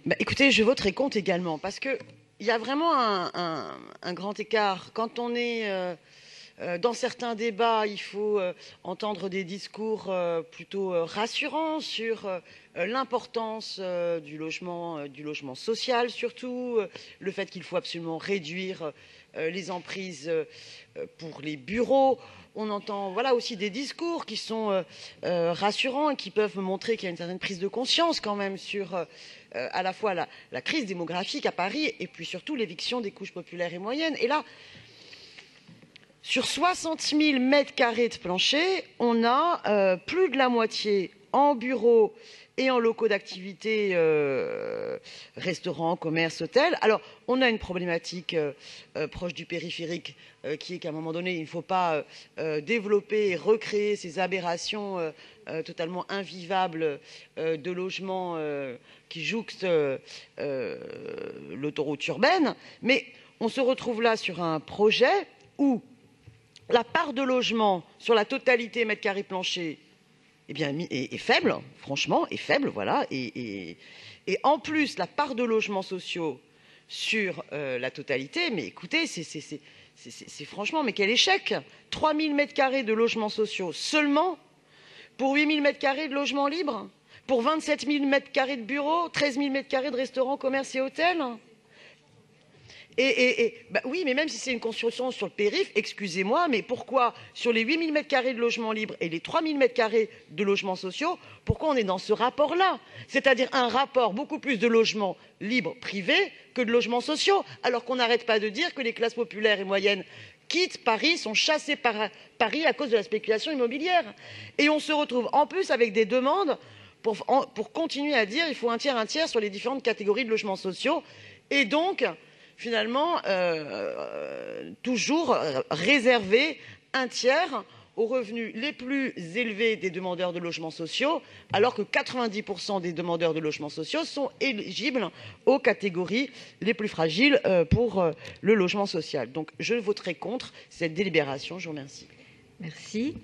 Bah, écoutez, je voterai contre également, parce que il y a vraiment un grand écart. Quand on est dans certains débats, il faut entendre des discours plutôt rassurants sur l'importance du logement social, surtout le fait qu'il faut absolument réduire les emprises pour les bureaux. On entend voilà aussi des discours qui sont rassurants et qui peuvent montrer qu'il y a une certaine prise de conscience quand même sur à la fois la crise démographique à Paris et puis surtout l'éviction des couches populaires et moyennes. Et là, sur 60 000 mètres carrés de plancher, on a plus de la moitié en bureaux et en locaux d'activité, restaurants, commerces, hôtels. Alors, on a une problématique proche du périphérique qui est qu'à un moment donné, il ne faut pas développer et recréer ces aberrations totalement invivables de logements qui jouxtent l'autoroute urbaine. Mais on se retrouve là sur un projet où la part de logement sur la totalité mètres carrés planchers eh bien, est faible, franchement, est faible, voilà. Et en plus, la part de logements sociaux sur la totalité, mais écoutez, c'est franchement, mais quel échec! 3 000 mètres carrés de logements sociaux seulement pour 8 000 mètres carrés de logements libres, pour 27 000 mètres carrés de bureaux, 13 000 mètres carrés de restaurants, commerces et hôtels. Bah oui, mais même si c'est une construction sur le périph', excusez-moi, mais pourquoi sur les 8 000 mètres carrés de logements libres et les 3 000 mètres carrés de logements sociaux, pourquoi on est dans ce rapport-là? C'est-à-dire un rapport beaucoup plus de logements libres privés que de logements sociaux, alors qu'on n'arrête pas de dire que les classes populaires et moyennes quittent Paris, sont chassées par Paris à cause de la spéculation immobilière. Et on se retrouve en plus avec des demandes pour continuer à dire il faut un tiers sur les différentes catégories de logements sociaux. Et donc, finalement, toujours réserver un tiers aux revenus les plus élevés des demandeurs de logements sociaux, alors que 90% des demandeurs de logements sociaux sont éligibles aux catégories les plus fragiles pour le logement social. Donc je voterai contre cette délibération. Je vous remercie. Merci.